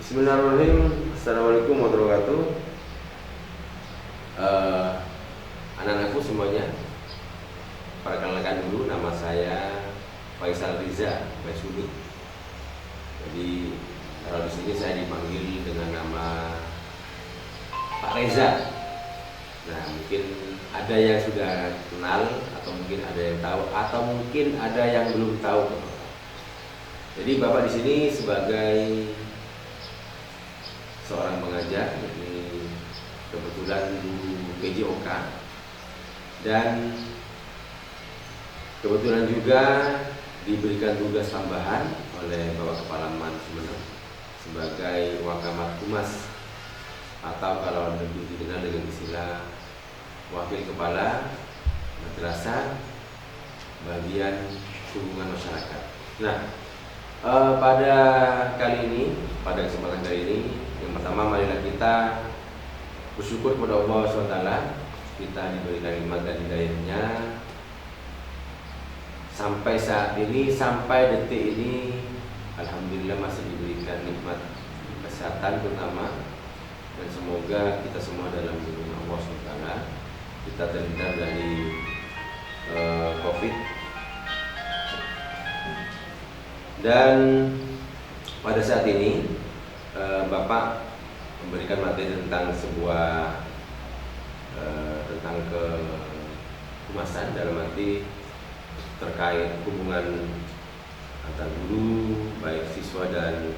Bismillahirrahmanirrahim. Assalamualaikum warahmatullahi wabarakatuh. Anak-anakku semuanya, perkenalkan dulu, nama saya Faisal Riza Baisudut. Jadi kalau di sini saya dipanggil dengan nama Pak Reza. Nah, mungkin ada yang sudah kenal, atau mungkin ada yang tahu, atau mungkin ada yang belum tahu. Jadi Bapak di sini sebagai seorang pengajar, ini kebetulan guru PJOK, dan kebetulan juga diberikan tugas tambahan oleh Bapak Kepala Man Sumeneb sebagai Wakamat Humas, atau kalau lebih dikenal dengan istilah Wakil Kepala Madrasah Bagian Hubungan Masyarakat. Nah, pada kali ini, pada kesempatan kali ini, yang pertama marilah kita bersyukur kepada Allah SWT. Kita diberikan nikmat dan hidayahnya sampai saat ini, sampai detik ini, alhamdulillah masih diberikan nikmat kesehatan terutama, dan semoga kita semua dalam lindungan Allah SWT, kita terhindar dari COVID. Dan pada saat ini Bapak memberikan materi tentang sebuah tentang kehumasan, dalam arti terkait hubungan antar guru, baik siswa dan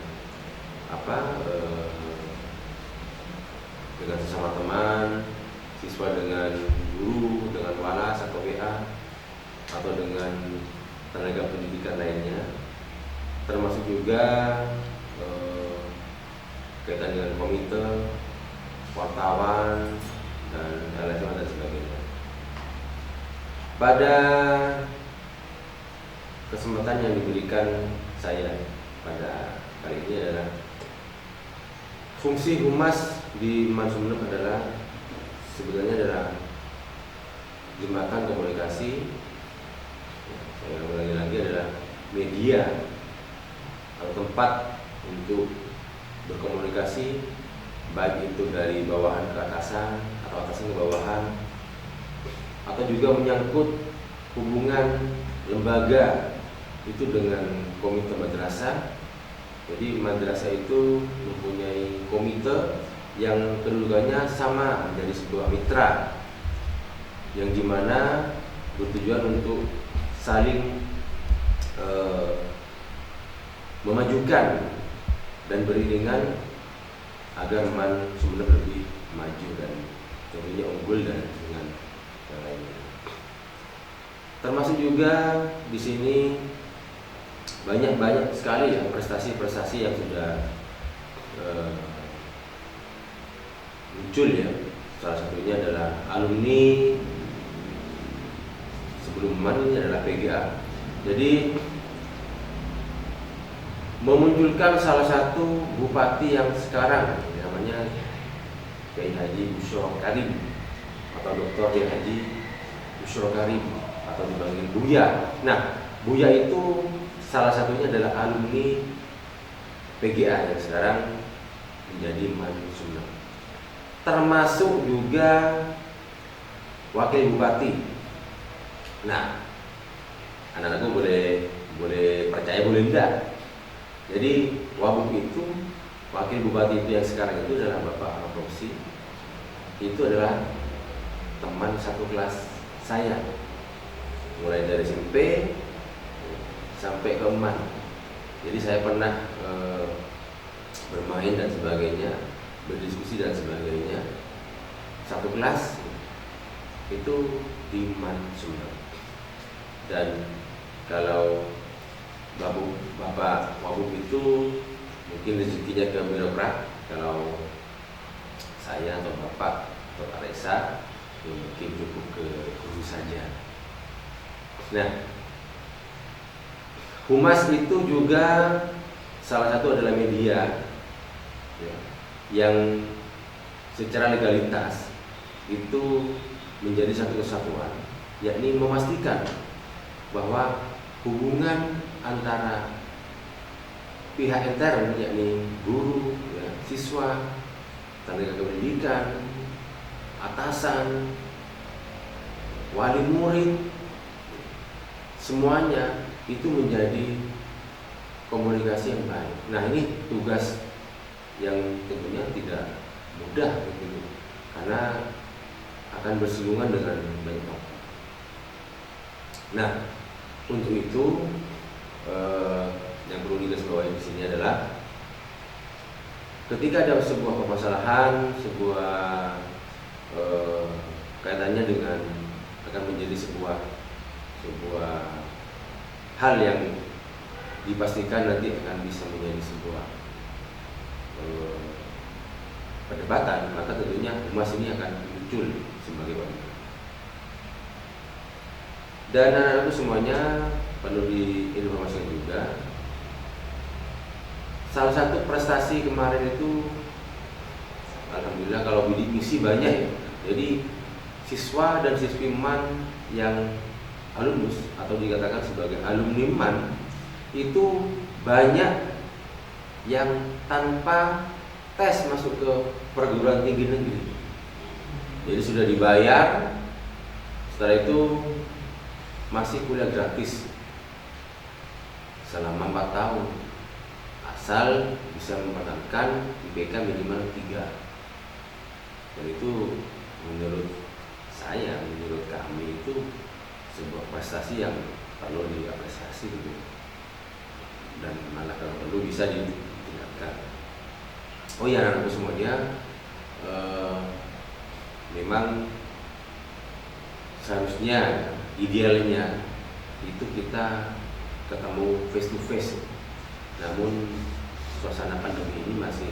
dengan sesama teman, siswa dengan guru, dengan walas atau WA, atau dengan tenaga pendidikan lainnya, termasuk juga kaitan dengan komite, wartawan, dan LSM dan sebagainya. Pada kesempatan yang diberikan saya pada kali ini adalah fungsi humas di Man Sumeneb adalah sebenarnya adalah jembatan komunikasi. Saya ulangi lagi, adalah media atau tempat untuk berkomunikasi, baik itu dari bawahan ke atasan atau atasan ke bawahan, atau juga menyangkut hubungan lembaga itu dengan komite madrasah. Jadi madrasah itu mempunyai komite yang kedudukannya sama, menjadi sebuah mitra yang dimana bertujuan untuk saling memajukan dan beriringan agar Man Sumeneb lebih maju dan tentunya unggul dan dengan yang lainnya. Termasuk juga di sini banyak sekali ya prestasi-prestasi yang sudah muncul ya. Salah satunya adalah alumni sebelum Man ini adalah PGA. Jadi memunculkan salah satu bupati yang sekarang namanya Kiai Haji Busyro Karim atau Dr. Kiai Haji Busyro Karim atau dipanggil Buya. Nah, Buya itu salah satunya adalah alumni PGA yang sekarang menjadi Man Sumeneb. Termasuk juga wakil bupati. Nah, anak-anakku boleh percaya boleh enggak. Jadi Wabub itu, wakil bupati itu yang sekarang itu adalah Bapak Al-Roksi. Itu adalah teman satu kelas saya, mulai dari SMP sampai ke Man. Jadi saya pernah bermain dan sebagainya, berdiskusi dan sebagainya, satu kelas itu di Man Sumeneb. Dan kalau Bapak Wabub itu mungkin rezekinya ke birokrat, kalau saya atau Bapak atau Pak Reza ya mungkin cukup ke guru saja. Nah, humas itu juga salah satu adalah media ya, yang secara legalitas itu menjadi satu kesatuan, yakni memastikan bahwa hubungan antara pihak intern yakni guru ya, siswa, tenaga pendidikan, atasan, wali murid, semuanya itu menjadi komunikasi yang baik. Nah, ini tugas yang tentunya tidak mudah gitu, karena akan bersinggungan dengan banyak orang. Nah, untuk itu yang perlu digarisbawahi di sini adalah ketika ada sebuah permasalahan, sebuah kaitannya dengan akan menjadi sebuah hal yang dipastikan nanti akan bisa menjadi sebuah perdebatan, maka tentunya humas ini akan muncul sebagai wadah. Dan anak-anakku semuanya perlu diinformasikan juga, salah satu prestasi kemarin itu alhamdulillah kalau bidik misi banyak ya. Jadi siswa dan siswi MAN yang alumnus atau dikatakan sebagai alumni MAN itu banyak yang tanpa tes masuk ke perguruan tinggi negeri. Jadi sudah dibayar, setelah itu masih kuliah gratis selama 4 tahun, asal bisa mempertahankan IPK minimal 3. Dan itu menurut saya, menurut kami itu sebuah prestasi yang perlu diapresiasi gitu. Dan malah kalau perlu bisa ditingkatkan. Oh ya, anak-anakku semuanya, memang seharusnya idealnya itu kita ketemu face to face. Namun suasana pandemi ini masih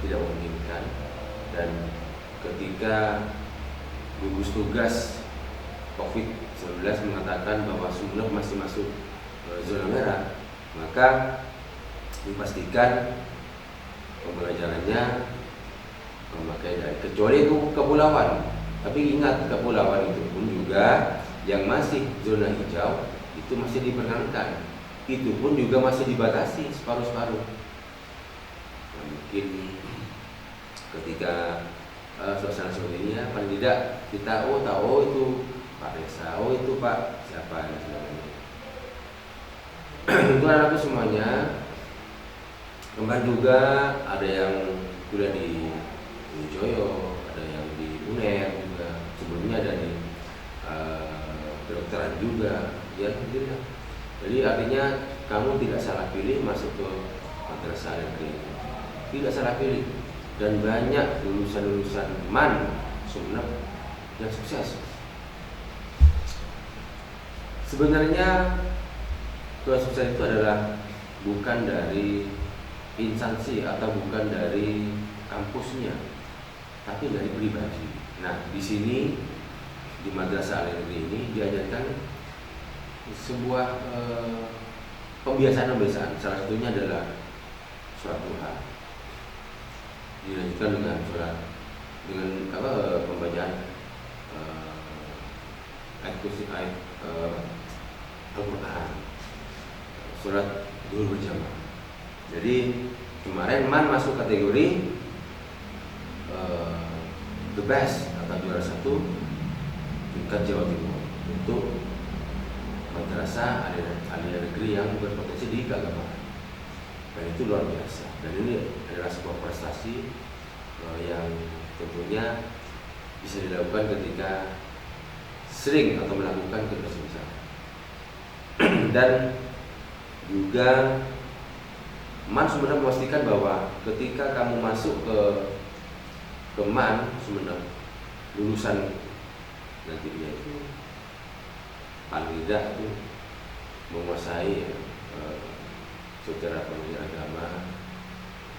tidak memungkinkan, dan ketika gugus tugas COVID-19 mengatakan bahwa Sumeneb masih masuk zona merah, maka dipastikan pembelajarannya memakai daring, kecuali itu kepulauan. Tapi ingat, kepulauan itu pun juga yang masih zona hijau itu masih diperkenankan. Itu pun juga masih dibatasi separuh-separuh. Nah, mungkin ketika suasana seperti ini ya, paling tidak kita tahu itu Pak Desa, itu Pak siapa dan sebagainya. Untuk anakku semuanya, kemarin juga ada yang kuliah di Joyo, ada yang di UNER juga, sebelumnya ada di kedokteran juga, ya alhamdulillah. Jadi artinya kamu tidak salah pilih masuk ke madrasah negeri, tidak salah pilih, dan banyak lulusan-lulusan MAN Sumeneb yang sukses. Sebenarnya kesuksesan itu adalah bukan dari instansi atau bukan dari kampusnya, tapi dari pribadi. Nah, di sini di Madrasah Al-Negeri ini diajarkan sebuah pembiasaan. Salah satunya adalah sholat duha. Dilanjutkan dengan sholat pembacaan ayat kursi, ayat Al-Quran, sholat zuhur berjamaah. Jadi kemarin MAN masuk kategori the best atau juara 1 tingkat Jawa Timur untuk madrasah aliyah negeri yang berpotensi di keagamaan. Dan itu luar biasa. Dan ini adalah sebuah prestasi yang tentunya bisa dilakukan ketika sering atau melakukan kebersihan. Dan juga MAN Sumeneb memastikan bahwa ketika kamu masuk ke MAN Sumeneb, lulusan nantinya itu paling tidak itu menguasai secara pendidikan agama,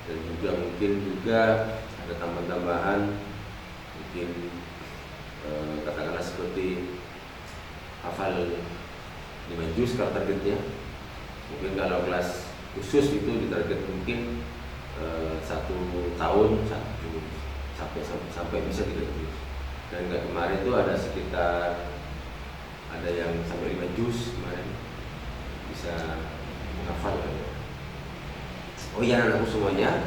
dan juga mungkin juga ada tambahan-tambahan, mungkin katakanlah seperti hafal 5 juz kalau targetnya. Mungkin kalau kelas khusus itu ditarget mungkin 1 tahun 1 juz sampai bisa 3 juz. Dan kemarin itu ada sekitar ada yang sampai 5 juz kemarin bisa menghafal. Oh iya, anakku semuanya,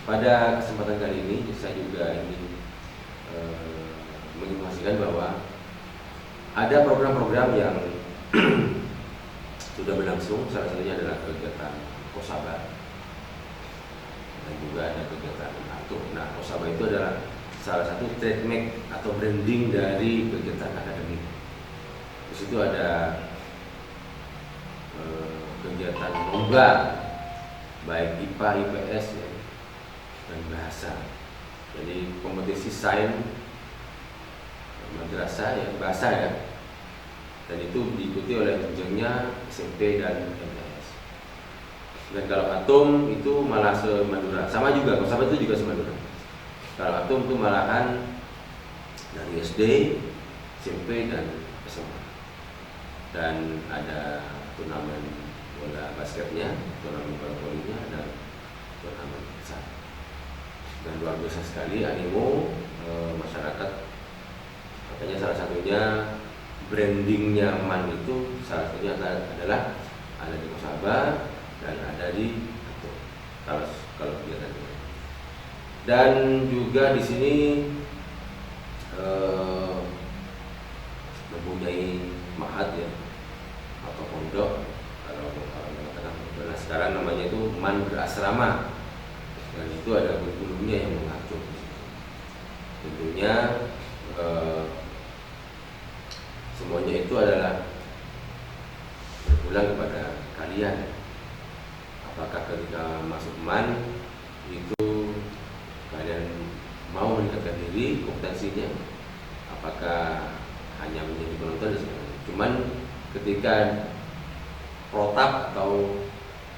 pada kesempatan kali ini saya juga ingin menginformasikan bahwa ada program-program yang sudah berlangsung. Salah satunya adalah kegiatan Kosaba dan juga ada kegiatan Atur. Nah, Kosaba itu adalah salah satu trademark atau branding dari kegiatan akademik. Di situ ada kegiatan lomba baik IPA, IPS ya, dan bahasa. Jadi kompetisi sains madrasah ya, bahasa ya. Dan itu diikuti oleh jenjangnya SMP dan MTS. Dan kalau Atom itu malah se-Madura. Sama juga, Kosaba itu juga se-Madura. Kalau Atom itu malahan dari SD, SMP dan SMA. Dan ada turnamen bola basketnya, turnamen bola volinya, dan turnamen besar. Dan luar biasa sekali animo masyarakat. Makanya salah satunya brandingnya MAN itu salah satunya adalah ada di Kosaba dan ada di Atom. Kalau kegiatan ini. Dan juga di sini mempunyai ma'had ya atau pondok, kalau mengatakan pondok. Nah, sekarang namanya itu MAN berasrama, dan itu ada kurikulumnya yang mengatur. Tentunya semuanya itu adalah berpulang kepada kalian. Apakah ketika masuk MAN itu kalian mau meningkatkan diri kompetensinya? Apakah hanya menjadi penonton dan sebagainya? Cuman ketika protap atau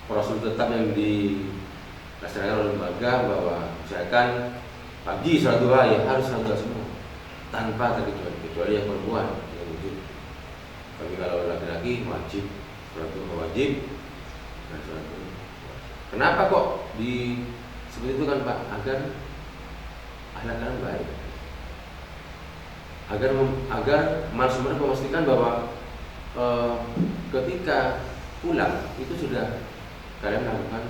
prosedur tetap yang dilaksanakan oleh lembaga bahwa misalkan pagi sholat duha ya harus sholat duha semua tanpa terkecuali, kecuali yang perempuan yang wajib. Tapi kalau laki-laki wajib sholat duha, wajib dan sholat duha. Kenapa kok di seperti itu kan Pak? Agar akhlak kalian baik, agar sebenarnya memastikan bahwa ketika pulang itu sudah kalian melakukan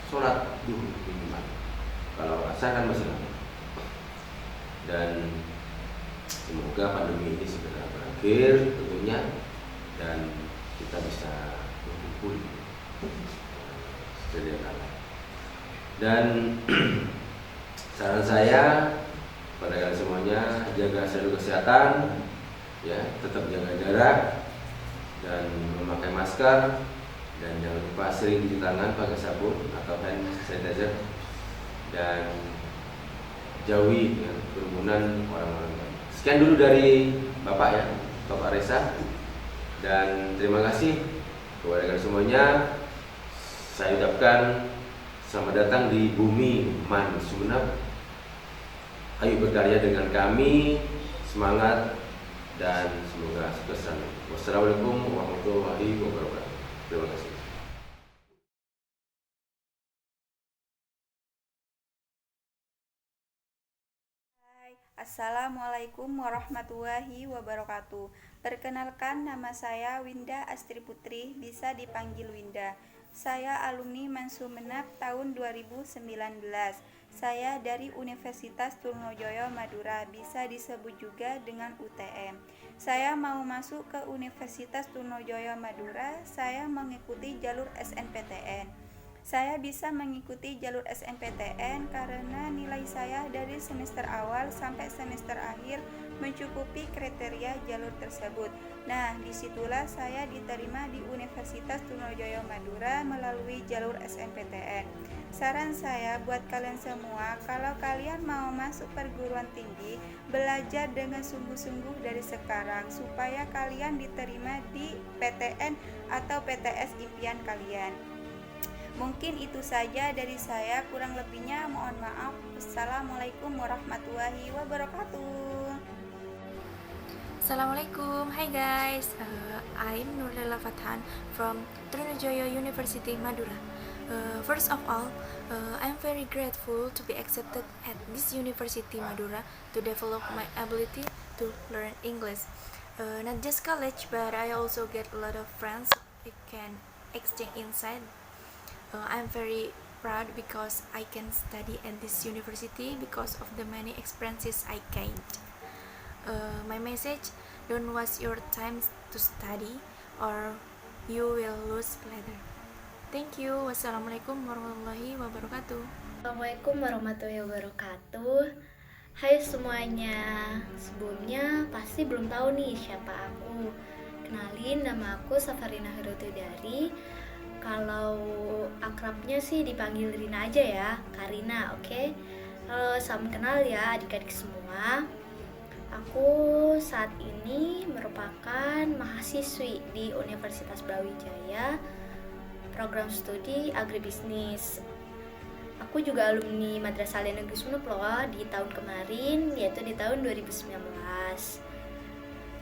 sholat duhur minimal. Kalau asar kan masih lama. Dan semoga pandemi ini segera berakhir tentunya, dan kita bisa berkumpul sedia kala. Dan saran saya pada kalian semuanya, jaga selalu kesehatan ya, tetap jaga jarak dan memakai masker, dan jangan lupa sering cuci tangan pakai sabun atau hand sanitizer, dan jauhi ya, kerumunan orang-orang lain. Sekian dulu dari Bapak ya, Bapak Reza, dan terima kasih kepada kalian semuanya. Saya ucapkan selamat datang di bumi MAN Sumeneb. Ayo berkarya dengan kami, semangat dan semoga sukses selalu. Wassalamualaikum warahmatullahi wabarakatuh. Terima kasih. Assalamualaikum warahmatullahi wabarakatuh. Perkenalkan, nama saya Winda Astri Putri, bisa dipanggil Winda. Saya alumni MAN Sumeneb tahun 2019. Saya dari Universitas Trunojoyo Madura, bisa disebut juga dengan UTM. Saya mau masuk ke Universitas Trunojoyo Madura, saya mengikuti jalur SNPTN. Saya bisa mengikuti jalur SNPTN karena nilai saya dari semester awal sampai semester akhir mencukupi kriteria jalur tersebut. Nah, disitulah saya diterima di Universitas Trunojoyo Madura melalui jalur SNPTN. Saran saya buat kalian semua, kalau kalian mau masuk perguruan tinggi, belajar dengan sungguh-sungguh dari sekarang supaya kalian diterima di PTN atau PTS impian kalian. Mungkin itu saja dari saya, kurang lebihnya mohon maaf. Assalamualaikum warahmatullahi wabarakatuh. Assalamualaikum, hi guys, I'm Nurlela Fathan from Trunojoyo University Madura. First of all, I'm very grateful to be accepted at this University Madura to develop my ability to learn English. Not just college, but I also get a lot of friends I can exchange inside. I'm very proud because I can study at this university because of the many experiences I gained. My message: don't waste your time to study or you will lose later. Thank you. Wassalamualaikum warahmatullahi wabarakatuh. Assalamualaikum warahmatullahi wabarakatuh. Hai semuanya, sebelumnya pasti belum tahu nih siapa aku. Kenalin, nama aku Safarina Hirotidari. Kalau akrabnya sih dipanggil Rina aja ya, Karina, oke? Halo, salam kenal ya adik-adik semua. Aku saat ini merupakan mahasiswi di Universitas Brawijaya, program studi agribisnis. Aku juga alumni Madrasah Alia Negeri Sumeneb loh di tahun kemarin, yaitu di tahun 2019.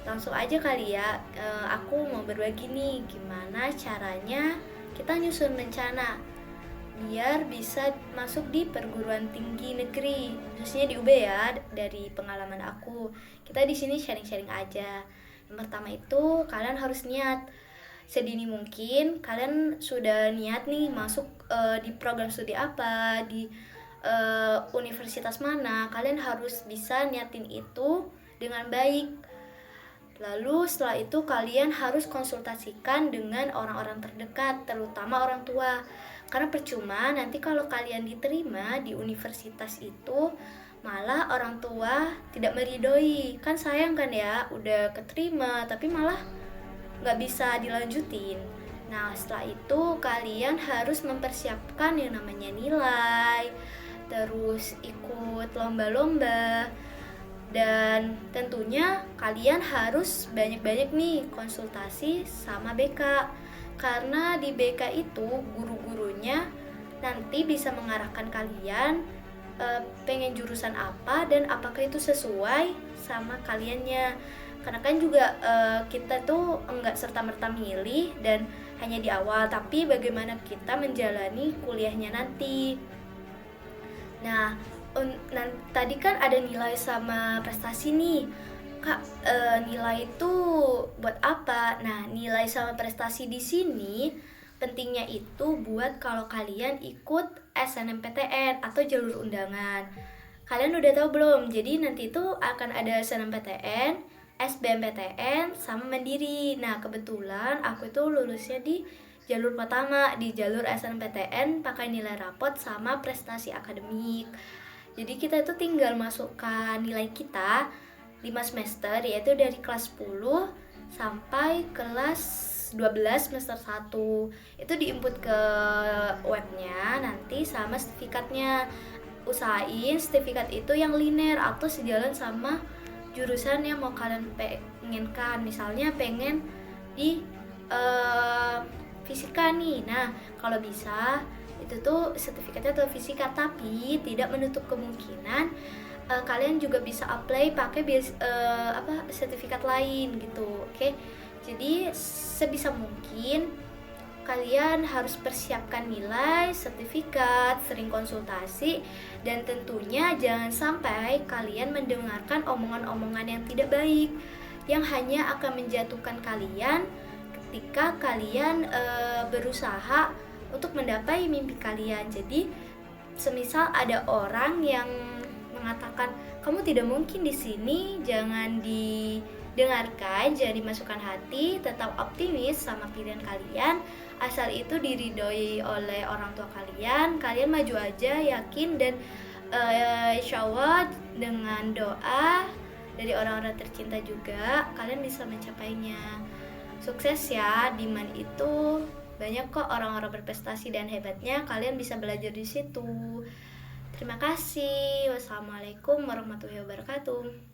Langsung aja kali ya, aku mau berbagi nih gimana caranya kita nyusun rencana biar bisa masuk di perguruan tinggi negeri, khususnya di UB ya. Dari pengalaman aku, kita di sini sharing-sharing aja. Yang pertama itu kalian harus niat. Sedini mungkin kalian sudah niat nih masuk di program studi apa, di universitas mana, kalian harus bisa niatin itu dengan baik. Lalu setelah itu kalian harus konsultasikan dengan orang-orang terdekat, terutama orang tua. Karena percuma nanti kalau kalian diterima di universitas itu malah orang tua tidak meridoi. Kan sayang kan ya, udah keterima tapi malah nggak bisa dilanjutin. Nah setelah itu kalian harus mempersiapkan yang namanya nilai, terus ikut lomba-lomba, dan tentunya kalian harus banyak-banyak nih konsultasi sama BK. Karena di BK itu guru-gurunya nanti bisa mengarahkan kalian pengen jurusan apa dan apakah itu sesuai sama kaliannya. Karena kan juga kita tuh enggak serta-merta milih dan hanya di awal, tapi bagaimana kita menjalani kuliahnya nanti. Nah, tadi kan ada nilai sama prestasi nih. Kak, nilai itu buat apa? Nah, nilai sama prestasi di sini pentingnya itu buat kalau kalian ikut SNMPTN atau jalur undangan. Kalian udah tahu belum? Jadi nanti itu akan ada SNMPTN, SBMPTN, sama Mandiri. Nah, kebetulan aku itu lulusnya di jalur pertama, di jalur SNMPTN pakai nilai rapot sama prestasi akademik. Jadi kita itu tinggal masukkan nilai kita 5 semester, yaitu dari kelas 10 sampai kelas 12 semester 1. Itu diinput ke webnya nanti sama sertifikatnya. Usahain sertifikat itu yang linear atau sejalan sama jurusan yang mau kalian pengenkan. Misalnya pengen di fisika nih. Nah, kalau bisa itu tuh sertifikatnya atau fisika, tapi tidak menutup kemungkinan kalian juga bisa apply pakai sertifikat lain gitu. Oke. Jadi sebisa mungkin kalian harus persiapkan nilai, sertifikat, sering konsultasi, dan tentunya jangan sampai kalian mendengarkan omongan-omongan yang tidak baik yang hanya akan menjatuhkan kalian ketika kalian berusaha untuk mendapai mimpi kalian. Jadi semisal ada orang yang mengatakan kamu tidak mungkin di sini, jangan didengarkan, jangan dimasukkan hati, tetap optimis sama pilihan kalian. Asal itu diridhoi oleh orang tua kalian, kalian maju aja, yakin, dan insya Allah dengan doa dari orang-orang tercinta juga kalian bisa mencapainya. Sukses ya, di MAN itu banyak kok orang-orang berprestasi dan hebatnya, kalian bisa belajar di situ. Terima kasih. Wassalamualaikum warahmatullahi wabarakatuh.